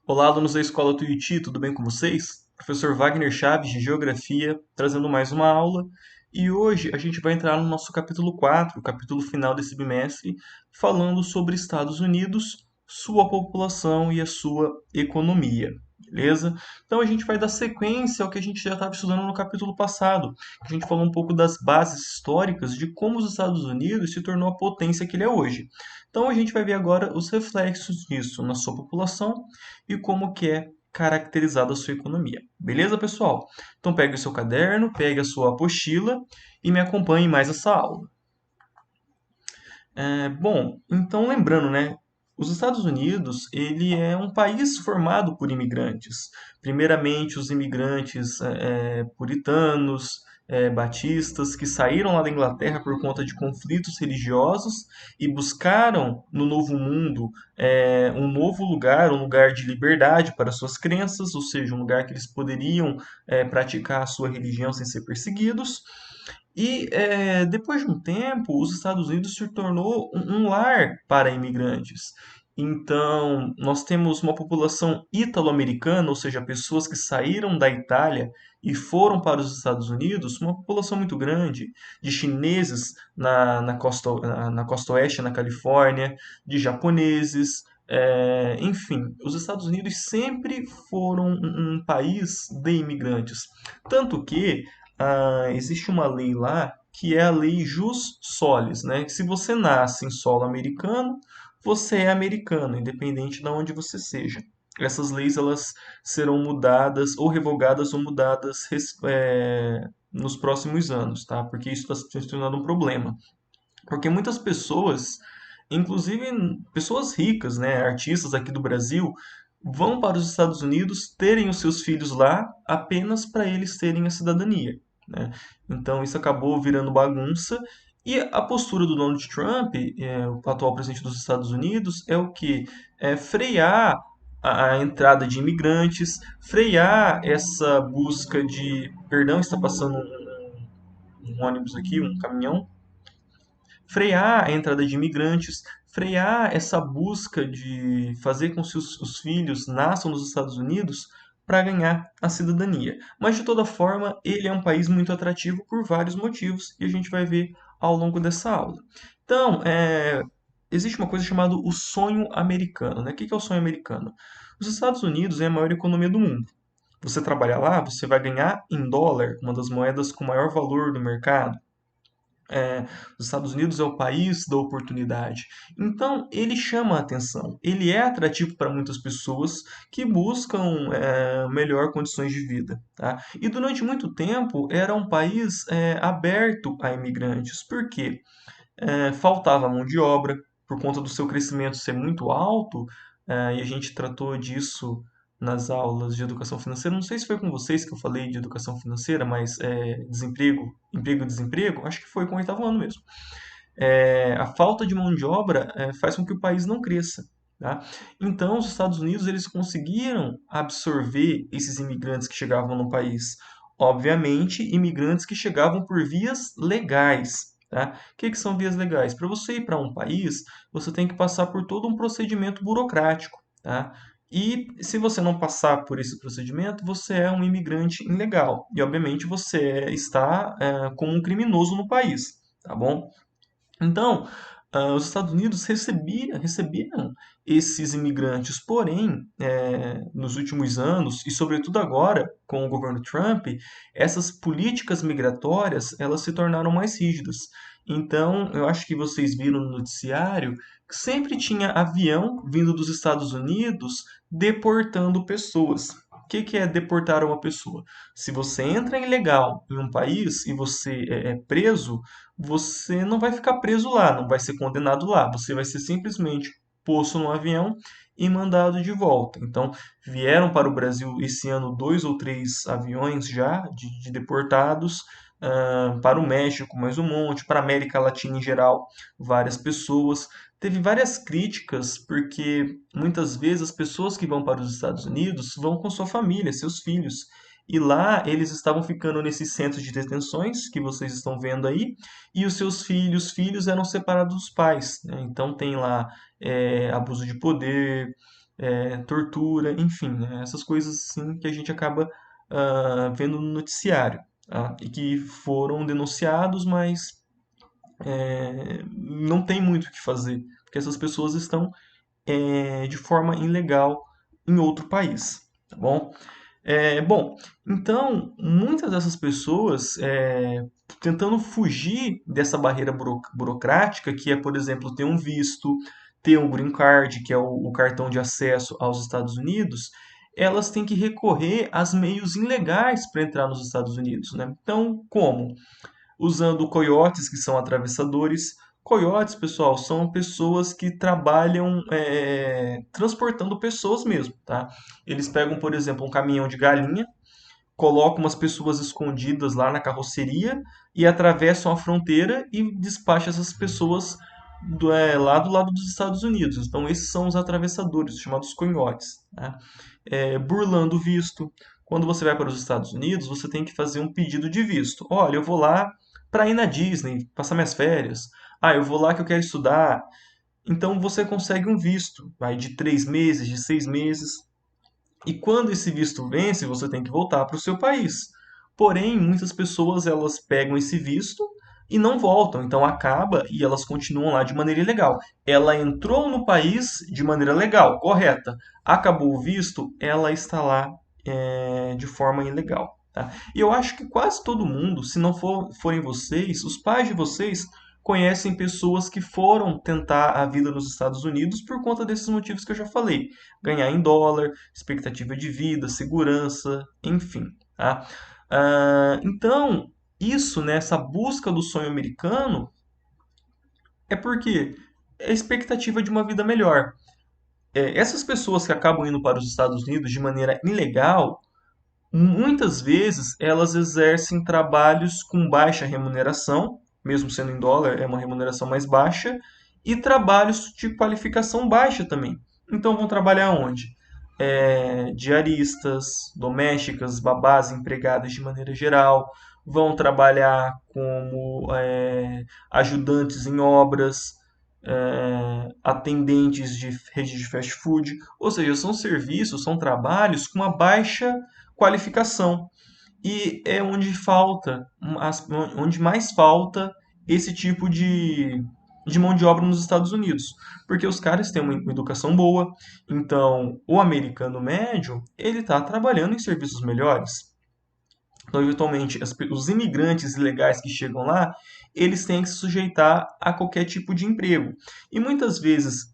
Olá, alunos da Escola Tuiuti, tudo bem com vocês? Professor Wagner Chaves, de Geografia, trazendo mais uma aula. E hoje a gente vai entrar no nosso capítulo 4, o capítulo final desse bimestre, falando sobre Estados Unidos, sua população e a sua economia. Beleza? Então a gente vai dar sequência ao que a gente já estava estudando no capítulo passado. A gente falou um pouco das bases históricas de como os Estados Unidos se tornou a potência que ele é hoje. Então a gente vai ver agora os reflexos disso na sua população e como que é caracterizada a sua economia. Beleza, pessoal? Então pegue o seu caderno, pegue a sua apostila e me acompanhe em mais essa aula. Bom, então lembrando, né? Os Estados Unidos, ele é um país formado por imigrantes. Primeiramente, os imigrantes puritanos, batistas, que saíram lá da Inglaterra por conta de conflitos religiosos e buscaram no Novo Mundo um novo lugar, um lugar de liberdade para suas crenças, ou seja, um lugar que eles poderiam praticar a sua religião sem ser perseguidos. E depois de um tempo, os Estados Unidos se tornou um lar para imigrantes. Então, nós temos uma população italo-americana, ou seja, pessoas que saíram da Itália e foram para os Estados Unidos, uma população muito grande, de chineses na costa oeste, na Califórnia, de japoneses, enfim, os Estados Unidos sempre foram um país de imigrantes. Tanto que existe uma lei lá que é a lei Jus Solis, né? Que se você nasce em solo americano, você é americano, independente de onde você seja. Essas leis elas serão mudadas ou revogadas ou mudadas nos próximos anos, tá? Porque isso está se tornando um problema. Porque muitas pessoas, inclusive pessoas ricas, né, artistas aqui do Brasil, vão para os Estados Unidos terem os seus filhos lá apenas para eles terem a cidadania, né? Então isso acabou virando bagunça. E a postura do Donald Trump, o atual presidente dos Estados Unidos, é o que? É frear a entrada de imigrantes, frear essa busca de. Perdão, está passando um ônibus aqui, um caminhão, frear a entrada de imigrantes, frear essa busca de fazer com que os filhos nasçam nos Estados Unidos para ganhar a cidadania. Mas, de toda forma, ele é um país muito atrativo por vários motivos e a gente vai ver ao longo dessa aula. Então, existe uma coisa chamada o sonho americano, né? O que é o sonho americano? Os Estados Unidos é a maior economia do mundo. Você trabalhar lá, você vai ganhar em dólar, uma das moedas com maior valor do mercado. É, os Estados Unidos é o país da oportunidade. Então, ele chama a atenção. Ele é atrativo para muitas pessoas que buscam melhor condições de vida. Tá? E durante muito tempo era um país aberto a imigrantes. Por quê? Faltava mão de obra, por conta do seu crescimento ser muito alto, e a gente tratou disso nas aulas de educação financeira. Não sei se foi com vocês que eu falei de educação financeira, mas desemprego, emprego e desemprego, acho que foi com o oitavo ano mesmo. A falta de mão de obra faz com que o país não cresça. Tá? Então, os Estados Unidos eles conseguiram absorver esses imigrantes que chegavam no país. Obviamente, imigrantes que chegavam por vias legais. Tá? O que são vias legais? Para você ir para um país, você tem que passar por todo um procedimento burocrático. Tá? E se você não passar por esse procedimento, você é um imigrante ilegal. E, obviamente, você está como um criminoso no país. Tá bom? Então, os Estados Unidos recebiam esses imigrantes, porém, nos últimos anos, e sobretudo agora com o governo Trump, essas políticas migratórias elas se tornaram mais rígidas. Então, eu acho que vocês viram no noticiário que sempre tinha avião vindo dos Estados Unidos deportando pessoas. O que é deportar uma pessoa? Se você entra ilegal em um país e você é preso, você não vai ficar preso lá, não vai ser condenado lá, você vai ser simplesmente posto no avião e mandado de volta. Então, vieram para o Brasil esse ano dois ou três aviões já de deportados, para o México mais um monte, para a América Latina em geral, várias pessoas. Teve várias críticas, porque muitas vezes as pessoas que vão para os Estados Unidos vão com sua família, seus filhos. E lá eles estavam ficando nesses centros de detenções que vocês estão vendo aí, e os seus filhos eram separados dos pais, né? Então tem lá abuso de poder, tortura, enfim, né? Essas coisas assim que a gente acaba vendo no noticiário, tá? E que foram denunciados, mas não tem muito o que fazer, porque essas pessoas estão de forma ilegal em outro país, tá bom? Bom, então muitas dessas pessoas tentando fugir dessa barreira burocrática, que é, por exemplo, ter um visto, ter um green card, que é o cartão de acesso aos Estados Unidos, elas têm que recorrer a meios ilegais para entrar nos Estados Unidos, né? Então, como? Usando coiotes, que são atravessadores. Coiotes, pessoal, são pessoas que trabalham transportando pessoas mesmo, tá? Eles pegam, por exemplo, um caminhão de galinha, colocam umas pessoas escondidas lá na carroceria e atravessam a fronteira e despacham essas pessoas lá do lado dos Estados Unidos. Então, esses são os atravessadores, chamados coiotes, tá? Burlando o visto. Quando você vai para os Estados Unidos, você tem que fazer um pedido de visto. Olha, eu vou lá para ir na Disney, passar minhas férias. Ah, eu vou lá que eu quero estudar. Então você consegue um visto, vai de 3 meses, de 6 meses. E quando esse visto vence, você tem que voltar para o seu país. Porém, muitas pessoas elas pegam esse visto e não voltam, então acaba e elas continuam lá de maneira ilegal. Ela entrou no país de maneira legal, correta. Acabou o visto, ela está lá de forma ilegal. Tá? E eu acho que quase todo mundo, se não forem vocês, os pais de vocês conhecem pessoas que foram tentar a vida nos Estados Unidos por conta desses motivos que eu já falei. Ganhar em dólar, expectativa de vida, segurança, enfim. Tá? Então, isso, né, essa busca do sonho americano, é porque é a expectativa de uma vida melhor. Essas pessoas que acabam indo para os Estados Unidos de maneira ilegal, muitas vezes elas exercem trabalhos com baixa remuneração, mesmo sendo em dólar, é uma remuneração mais baixa, e trabalhos de qualificação baixa também. Então vão trabalhar onde? Diaristas, domésticas, babás, empregadas de maneira geral, vão trabalhar como ajudantes em obras, atendentes de rede de fast food, ou seja, são serviços, são trabalhos com uma baixa qualificação. E é onde mais falta esse tipo de mão de obra nos Estados Unidos. Porque os caras têm uma educação boa, então o americano médio, ele está trabalhando em serviços melhores. Então, eventualmente, os imigrantes ilegais que chegam lá, eles têm que se sujeitar a qualquer tipo de emprego. E muitas vezes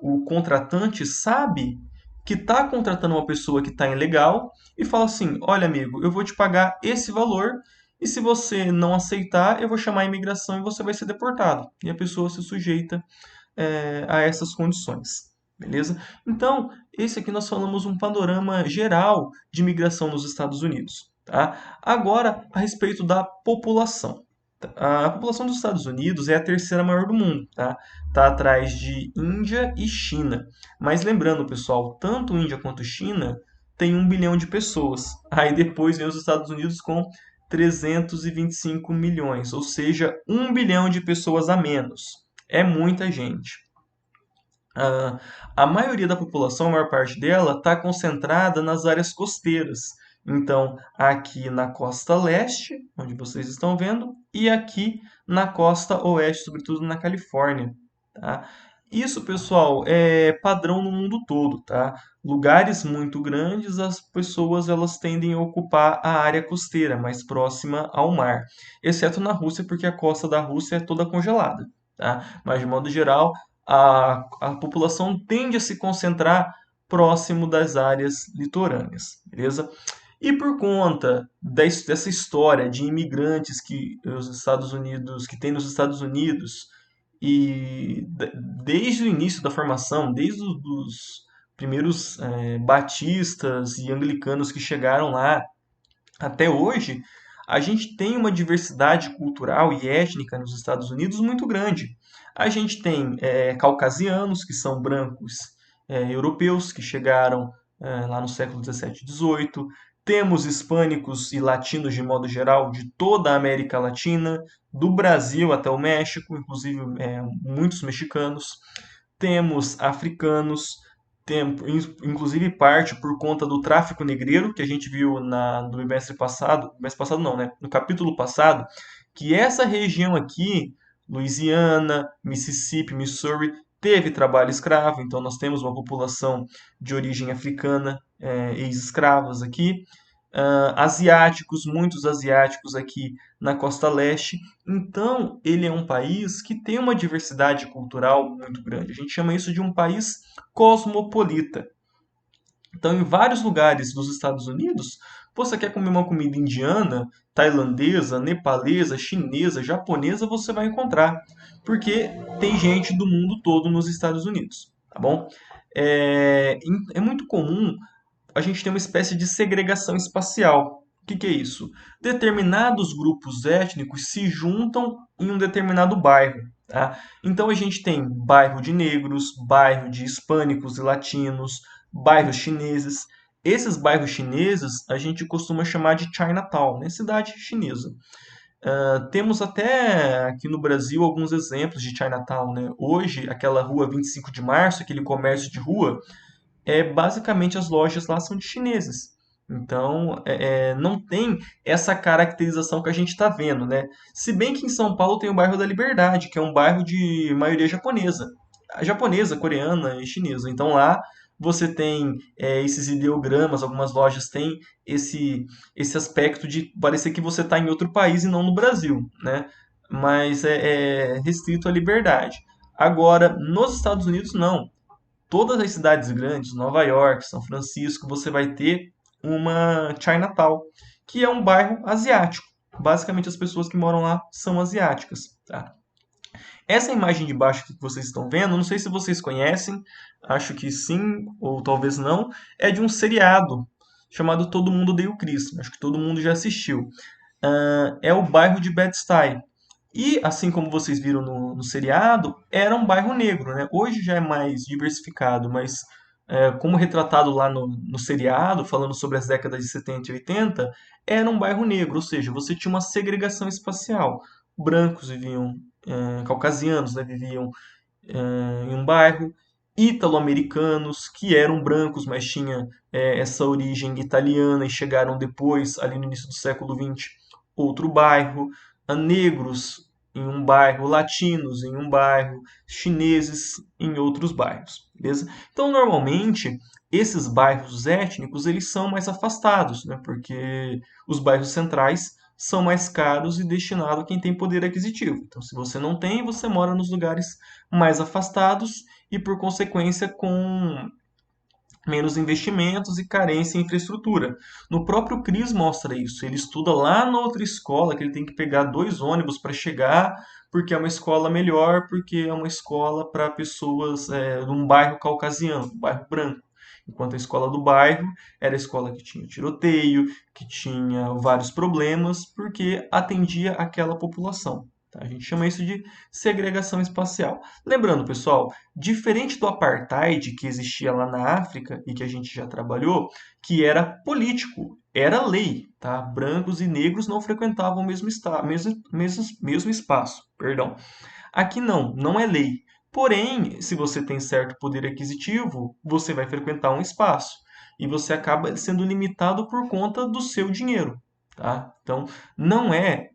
o contratante sabe que está contratando uma pessoa que está ilegal e fala assim: olha, amigo, eu vou te pagar esse valor e se você não aceitar, eu vou chamar a imigração e você vai ser deportado. E a pessoa se sujeita a essas condições. Beleza? Então, esse aqui nós falamos um panorama geral de imigração nos Estados Unidos. Tá? Agora, a respeito da população. A população dos Estados Unidos é a terceira maior do mundo, tá? Tá atrás de Índia e China. Mas lembrando, pessoal, tanto Índia quanto China tem 1 bilhão de pessoas. Aí depois vem os Estados Unidos com 325 milhões, ou seja, 1 bilhão de pessoas a menos. É muita gente. Ah, a maioria da população, a maior parte dela, está concentrada nas áreas costeiras. Então, aqui na costa leste, onde vocês estão vendo, e aqui na costa oeste, sobretudo na Califórnia. Tá? Isso, pessoal, é padrão no mundo todo, tá? Lugares muito grandes, as pessoas elas tendem a ocupar a área costeira, mais próxima ao mar, exceto na Rússia, porque a costa da Rússia é toda congelada, tá? Mas de modo geral, a população tende a se concentrar próximo das áreas litorâneas, beleza? E por conta dessa história de imigrantes que os Estados Unidos, que tem nos Estados Unidos, e desde o início da formação, desde os primeiros batistas e anglicanos que chegaram lá até hoje, a gente tem uma diversidade cultural e étnica nos Estados Unidos muito grande. A gente tem caucasianos, que são brancos europeus, que chegaram lá no século 17 e 18. Temos hispânicos e latinos, de modo geral, de toda a América Latina, do Brasil até o México, inclusive muitos mexicanos. Temos africanos, inclusive parte por conta do tráfico negreiro, que a gente viu no bimestre passado não, né? No capítulo passado, que essa região aqui, Louisiana, Mississippi, Missouri, teve trabalho escravo, então nós temos uma população de origem africana, ex-escravas aqui. Asiáticos, muitos asiáticos aqui na costa leste. Então, ele é um país que tem uma diversidade cultural muito grande. A gente chama isso de um país cosmopolita. Então, em vários lugares dos Estados Unidos, você quer comer uma comida indiana, tailandesa, nepalesa, chinesa, japonesa, você vai encontrar, porque tem gente do mundo todo nos Estados Unidos, tá bom? É muito comum a gente ter uma espécie de segregação espacial. O que é isso? Determinados grupos étnicos se juntam em um determinado bairro. Tá? Então a gente tem bairro de negros, bairro de hispânicos e latinos, bairros chineses. Esses bairros chineses a gente costuma chamar de Chinatown, né? Cidade chinesa. Temos até aqui no Brasil alguns exemplos de Chinatown. Né? Hoje, aquela rua 25 de março, aquele comércio de rua, basicamente as lojas lá são de chineses. Então, não tem essa caracterização que a gente está vendo, né? Se bem que em São Paulo tem o bairro da Liberdade, que é um bairro de maioria japonesa. Japonesa, coreana e chinesa. Então lá você tem esses ideogramas, algumas lojas têm esse aspecto de parecer que você está em outro país e não no Brasil, né? Mas é restrito à Liberdade. Agora, nos Estados Unidos, não. Todas as cidades grandes, Nova York, São Francisco, você vai ter uma Chinatown, que é um bairro asiático. Basicamente, as pessoas que moram lá são asiáticas. Tá? Essa imagem de baixo que vocês estão vendo, não sei se vocês conhecem, acho que sim, ou talvez não, é de um seriado chamado Todo Mundo Odeia o Chris. Acho que todo mundo já assistiu. É o bairro de Bed-Stuy. E, assim como vocês viram no seriado, era um bairro negro, né? Hoje já é mais diversificado, mas como retratado lá no seriado, falando sobre as décadas de 70 e 80, era um bairro negro, ou seja, você tinha uma segregação espacial. Brancos viviam, caucasianos, né, viviam em um bairro, ítalo-americanos, que eram brancos, mas tinham essa origem italiana e chegaram depois, ali no início do século XX, outro bairro, negros em um bairro, latinos em um bairro, chineses em outros bairros, beleza? Então, normalmente, esses bairros étnicos, eles são mais afastados, né? Porque os bairros centrais são mais caros e destinados a quem tem poder aquisitivo. Então, se você não tem, você mora nos lugares mais afastados e, por consequência, com menos investimentos e carência em infraestrutura. No próprio Cris mostra isso. Ele estuda lá na outra escola, que ele tem que pegar 2 ônibus para chegar, porque é uma escola melhor, porque é uma escola para pessoas de um bairro caucasiano, um bairro branco. Enquanto a escola do bairro era a escola que tinha tiroteio, que tinha vários problemas, porque atendia aquela população. Tá? A gente chama isso de segregação espacial. Lembrando, pessoal, diferente do apartheid que existia lá na África e que a gente já trabalhou, que era político, era lei, tá? Brancos e negros não frequentavam o mesmo espaço, perdão. Aqui não, não é lei. Porém, se você tem certo poder aquisitivo, você vai frequentar um espaço e você acaba sendo limitado por conta do seu dinheiro, tá? Então, não é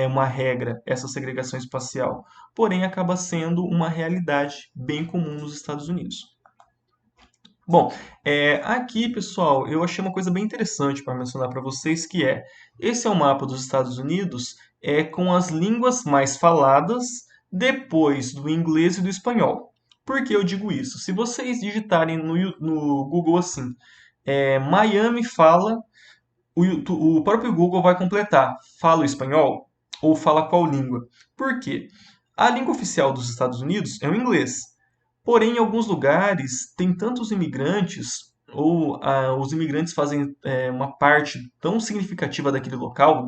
uma regra essa segregação espacial, porém acaba sendo uma realidade bem comum nos Estados Unidos. Bom, aqui, pessoal, eu achei uma coisa bem interessante para mencionar para vocês, que esse é o mapa dos Estados Unidos com as línguas mais faladas depois do inglês e do espanhol. Por que eu digo isso? Se vocês digitarem no Google assim, Miami fala, o próprio Google vai completar, fala o espanhol ou fala qual língua. Por quê? A língua oficial dos Estados Unidos é o inglês. Porém, em alguns lugares tem tantos imigrantes, ou os imigrantes fazem uma parte tão significativa daquele local,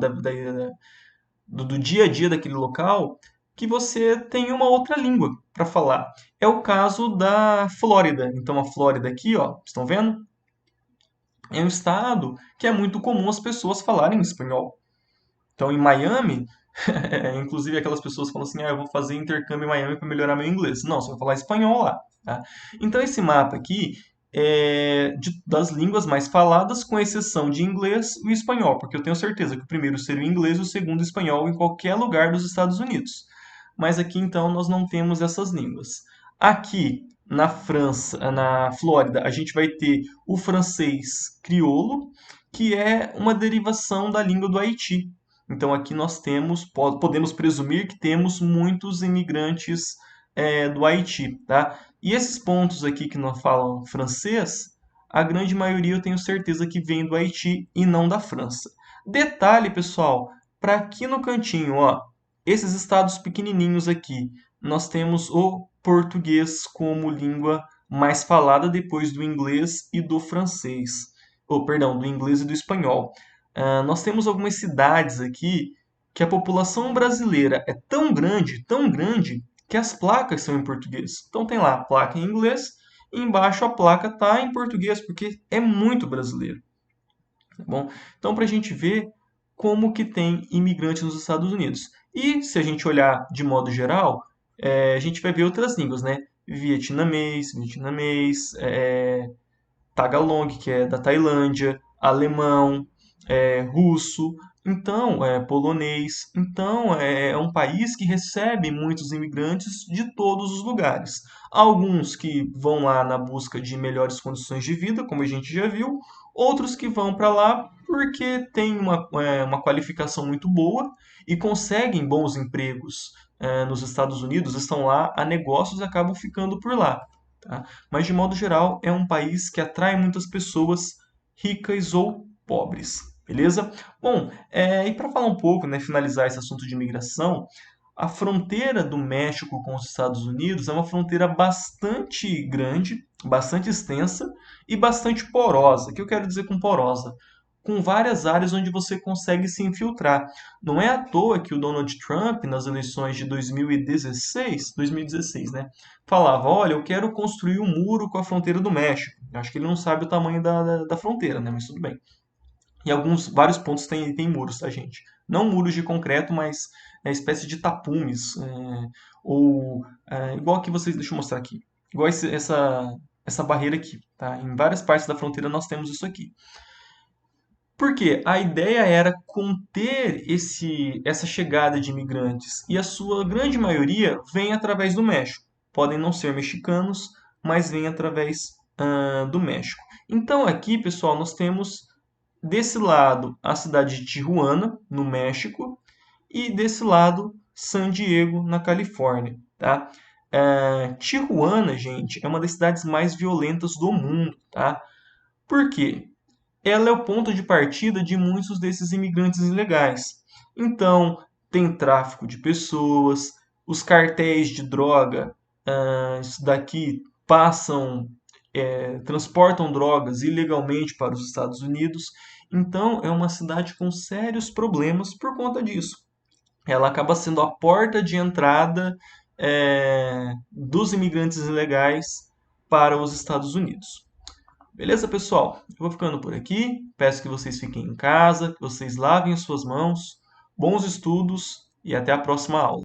do dia a dia daquele local, que você tem uma outra língua para falar. É o caso da Flórida. Então, a Flórida aqui, ó, estão vendo? É um estado que é muito comum as pessoas falarem espanhol. Então, em Miami, inclusive aquelas pessoas falam assim, eu vou fazer intercâmbio em Miami para melhorar meu inglês. Não, você vai falar espanhol lá. Tá? Então, esse mapa aqui, das línguas mais faladas, com exceção de inglês e espanhol, porque eu tenho certeza que o primeiro seria o inglês e o segundo o espanhol em qualquer lugar dos Estados Unidos. Mas aqui então nós não temos essas línguas. Aqui na França, na Flórida, a gente vai ter o francês crioulo, que é uma derivação da língua do Haiti. Então aqui nós temos, podemos presumir que temos muitos imigrantes do Haiti, tá? E esses pontos aqui que não falam francês, a grande maioria eu tenho certeza que vem do Haiti e não da França. Detalhe, pessoal, para aqui no cantinho, ó, esses estados pequenininhos aqui, nós temos o português como língua mais falada depois do inglês e do francês. Ou, perdão, do inglês e do espanhol. Nós temos algumas cidades aqui que a população brasileira é tão grande, que as placas são em português. Então tem lá a placa em inglês e embaixo a placa está em português, porque é muito brasileiro. Tá bom? Então, para a gente ver como que tem imigrantes nos Estados Unidos. E se a gente olhar de modo geral, a gente vai ver outras línguas, né? Vietnamês, Tagalong, que é da Tailândia, alemão, russo, então, polonês. Então, é um país que recebe muitos imigrantes de todos os lugares. Alguns que vão lá na busca de melhores condições de vida, como a gente já viu, outros que vão para lá porque têm uma qualificação muito boa e conseguem bons empregos nos Estados Unidos, estão lá a negócios e acabam ficando por lá. Tá? Mas, de modo geral, é um país que atrai muitas pessoas ricas ou pobres. Beleza? Bom, e para falar um pouco, né, finalizar esse assunto de imigração, a fronteira do México com os Estados Unidos é uma fronteira bastante grande, bastante extensa e bastante porosa. O que eu quero dizer com porosa? Com várias áreas onde você consegue se infiltrar. Não é à toa que o Donald Trump, nas eleições de 2016, né, falava: olha, eu quero construir um muro com a fronteira do México. Acho que ele não sabe o tamanho da fronteira, né, mas tudo bem. E vários pontos tem muros, tá, gente? Não muros de concreto, mas espécie de tapumes. Igual aqui vocês. Deixa eu mostrar aqui. Igual essa barreira aqui, tá? Em várias partes da fronteira nós temos isso aqui. Porque a ideia era conter essa chegada de imigrantes. E a sua grande maioria vem através do México. Podem não ser mexicanos, mas vem através do México. Então aqui, pessoal, nós temos desse lado a cidade de Tijuana, no México, e desse lado San Diego, na Califórnia. Tá? Tijuana, gente, é uma das cidades mais violentas do mundo. Tá? Por quê? Ela é o ponto de partida de muitos desses imigrantes ilegais. Então, tem tráfico de pessoas, os cartéis de droga daqui transportam drogas ilegalmente para os Estados Unidos. Então, é uma cidade com sérios problemas por conta disso. Ela acaba sendo a porta de entrada dos imigrantes ilegais para os Estados Unidos. Beleza, pessoal? Eu vou ficando por aqui. Peço que vocês fiquem em casa, que vocês lavem as suas mãos. Bons estudos e até a próxima aula.